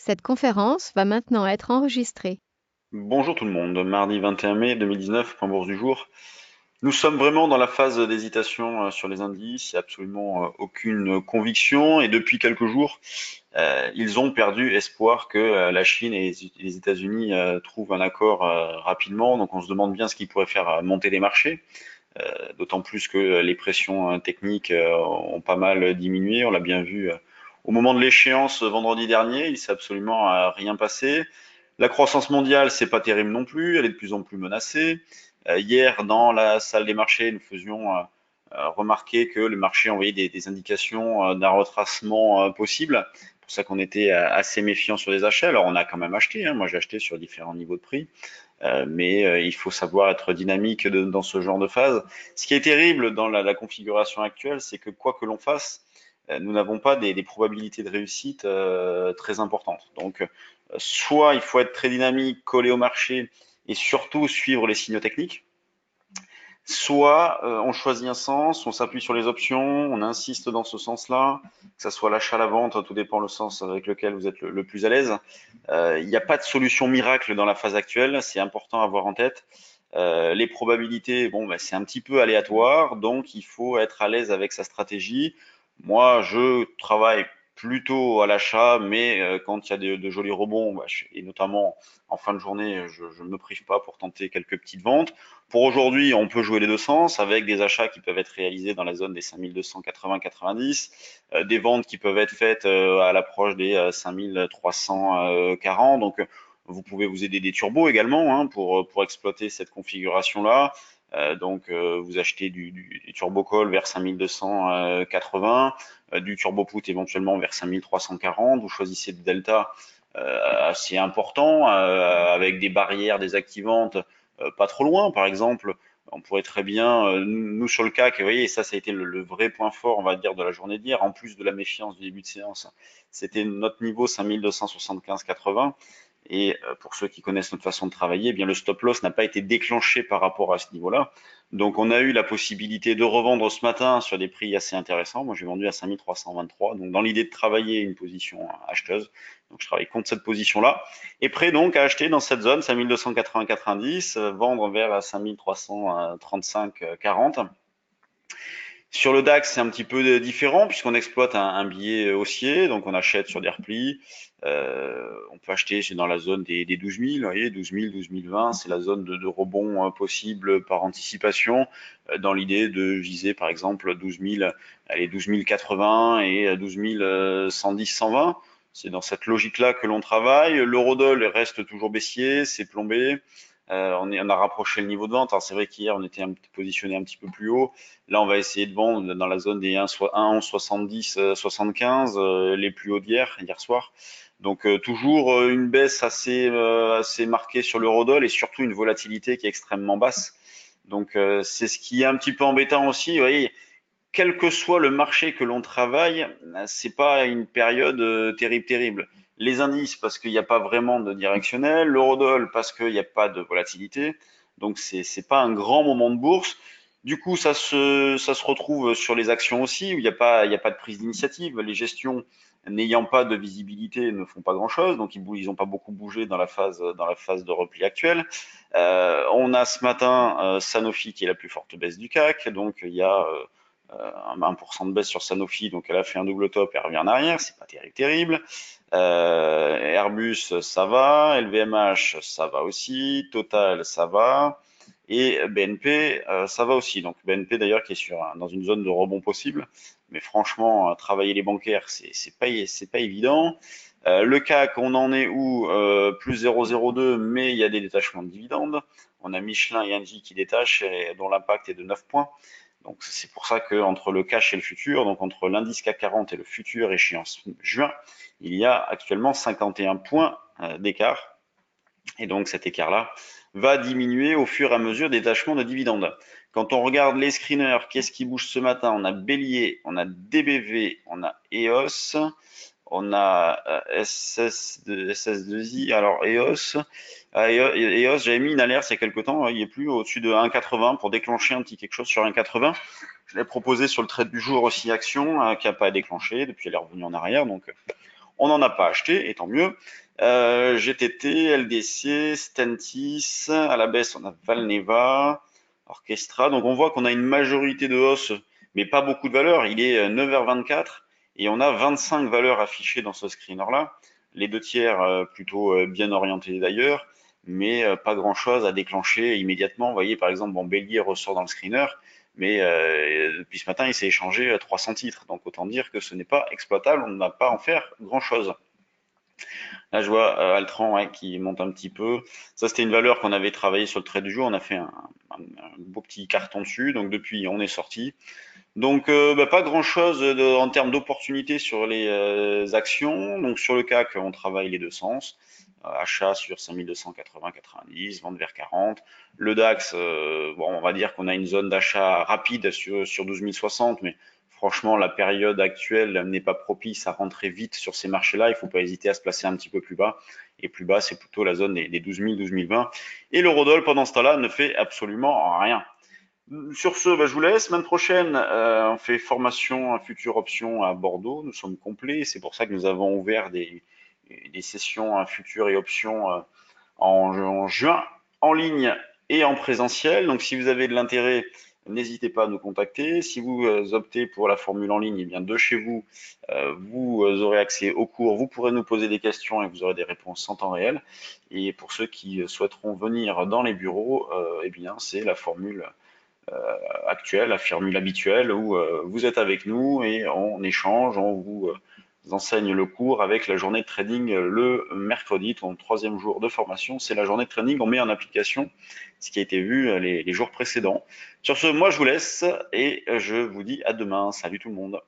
Cette conférence va maintenant être enregistrée. Bonjour tout le monde, mardi 21 mai 2019, point bourse du jour. Nous sommes vraiment dans la phase d'hésitation sur les indices, il n'y a absolument aucune conviction et depuis quelques jours, ils ont perdu espoir que la Chine et les États-Unis trouvent un accord rapidement. Donc on se demande bien ce qui pourrait faire monter les marchés, d'autant plus que les pressions techniques ont pas mal diminué. On l'a bien vu au moment de l'échéance vendredi dernier, il s'est absolument rien passé. La croissance mondiale, c'est pas terrible non plus, elle est de plus en plus menacée. Hier, dans la salle des marchés, nous faisions remarquer que le marché envoyait des indications d'un retracement possible. C'est pour ça qu'on était assez méfiant sur les achats. Alors on a quand même acheté, hein. Moi j'ai acheté sur différents niveaux de prix. Mais il faut savoir être dynamique dans ce genre de phase. Ce qui est terrible dans la configuration actuelle, c'est que quoi que l'on fasse, nous n'avons pas des probabilités de réussite très importantes. Donc, soit il faut être très dynamique, coller au marché et surtout suivre les signaux techniques, soit on choisit un sens, on s'appuie sur les options, on insiste dans ce sens-là, que ça soit l'achat, la vente, tout dépend le sens avec lequel vous êtes le plus à l'aise. Il n'y a pas de solution miracle dans la phase actuelle, c'est important à avoir en tête. Les probabilités, bon, bah, c'est un petit peu aléatoire, donc il faut être à l'aise avec sa stratégie. Moi, je travaille plutôt à l'achat, mais quand il y a de jolis rebonds, bah, et notamment en fin de journée, je ne me prive pas pour tenter quelques petites ventes. Pour aujourd'hui, on peut jouer les deux sens avec des achats qui peuvent être réalisés dans la zone des 5280-90, des ventes qui peuvent être faites à l'approche des 5340. Donc, vous pouvez vous aider des turbos également hein, pour exploiter cette configuration-là. Vous achetez du turbo call vers 5280, du turbo put éventuellement vers 5340. Vous choisissez des deltas assez importants avec des barrières désactivantes pas trop loin. Par exemple, on pourrait très bien, nous sur le CAC, vous voyez, ça a été le vrai point fort, on va dire, de la journée d'hier, en plus de la méfiance du début de séance. C'était notre niveau 5275,80. Et pour ceux qui connaissent notre façon de travailler, eh bien le stop loss n'a pas été déclenché par rapport à ce niveau-là. Donc on a eu la possibilité de revendre ce matin sur des prix assez intéressants. Moi j'ai vendu à 5323. Donc dans l'idée de travailler une position acheteuse. Donc je travaille contre cette position-là. Et prêt donc à acheter dans cette zone 5280-90, vendre vers 5335-40. Sur le DAX, c'est un petit peu différent puisqu'on exploite un billet haussier, donc on achète sur des replis. On peut acheter c'est dans la zone des 12 000, vous voyez, 12 000, 12 020, c'est la zone de rebond possible par anticipation, dans l'idée de viser par exemple 12 000, allez, 12 080 et 12 110, 120. C'est dans cette logique-là que l'on travaille. L'eurodoll reste toujours baissier, c'est plombé. On a rapproché le niveau de vente. Alors c'est vrai qu'hier on était positionné un petit peu plus haut. Là, on va essayer de vendre dans la zone des 1,1170, 75, les plus hauts hier soir. Donc toujours une baisse assez marquée sur l'eurodoll et surtout une volatilité qui est extrêmement basse. Donc c'est ce qui est un petit peu embêtant aussi. Vous voyez, quel que soit le marché que l'on travaille, c'est pas une période terrible. Les indices parce qu'il n'y a pas vraiment de directionnel, l'eurodoll parce qu'il n'y a pas de volatilité. Donc c'est pas un grand moment de bourse. Du coup, ça se retrouve sur les actions aussi où il y a pas de prise d'initiative. Les gestions n'ayant pas de visibilité ne font pas grand-chose, donc ils n'ont pas beaucoup bougé dans la phase de repli actuelle. On a ce matin Sanofi qui est la plus forte baisse du CAC, donc il y a 1% de baisse sur Sanofi, donc elle a fait un double top et elle revient en arrière, c'est pas terrible. Airbus, ça va, LVMH, ça va aussi, Total, ça va, et BNP, ça va aussi. Donc BNP d'ailleurs qui est dans une zone de rebond possible, mais franchement, travailler les bancaires, c'est pas évident. Le CAC, on en est où plus 0,02, mais il y a des détachements de dividendes. On a Michelin et Engie qui détachent, dont l'impact est de 9 points. Donc c'est pour ça que entre le cash et le futur, donc entre l'indice CAC 40 et le futur échéance juin, il y a actuellement 51 points d'écart. Et donc cet écart-là va diminuer au fur et à mesure des détachements de dividendes. Quand on regarde les screeners, qu'est-ce qui bouge ce matin? On a Bélier, on a DBV, on a EOS, on a SS2I, alors EOS. EOS, j'avais mis une alerte il y a quelques temps, il est plus au-dessus de 1,80 pour déclencher un petit quelque chose sur 1,80. Je l'ai proposé sur le trade du jour aussi action, qui n'a pas déclenché, depuis elle est revenue en arrière. Donc On n'en a pas acheté, et tant mieux. GTT, LDC, Stentis, à la baisse on a Valneva, Orchestra. Donc on voit qu'on a une majorité de hausse, mais pas beaucoup de valeurs. Il est 9h24 et on a 25 valeurs affichées dans ce screener-là. Les deux tiers plutôt bien orientés d'ailleurs, mais pas grand-chose à déclencher immédiatement. Vous voyez par exemple, bon, Bélier ressort dans le screener, mais depuis ce matin il s'est échangé 300 titres. Donc autant dire que ce n'est pas exploitable, on n'a pas à en faire grand-chose. Là, je vois Altran, ouais, qui monte un petit peu. Ça, c'était une valeur qu'on avait travaillé sur le trait du jour. On a fait un beau petit carton dessus. Donc depuis, on est sorti. Donc, pas grand-chose en termes d'opportunités sur les actions. Donc sur le CAC, on travaille les deux sens. Achat sur 5280-90, vente vers 40. Le DAX, bon, on va dire qu'on a une zone d'achat rapide sur 12 060, mais franchement, la période actuelle n'est pas propice à rentrer vite sur ces marchés-là. Il ne faut pas hésiter à se placer un petit peu plus bas. Et plus bas, c'est plutôt la zone des 12 000, 12 020. Et l'eurodoll, pendant ce temps-là, ne fait absolument rien. Sur ce, je vous laisse. Semaine prochaine, on fait formation future option à Bordeaux. Nous sommes complets. C'est pour ça que nous avons ouvert des sessions futures et options en juin, en ligne et en présentiel. Donc, si vous avez de l'intérêt, n'hésitez pas à nous contacter. Si vous optez pour la formule en ligne, eh bien de chez vous, vous aurez accès aux cours. Vous pourrez nous poser des questions et vous aurez des réponses en temps réel. Et pour ceux qui souhaiteront venir dans les bureaux, eh bien c'est la formule actuelle, la formule habituelle où vous êtes avec nous et on échange, on vous enseigne le cours avec la journée de trading le mercredi, ton troisième jour de formation, c'est la journée de trading, on met en application ce qui a été vu les jours précédents. Sur ce, moi je vous laisse et je vous dis à demain. Salut tout le monde.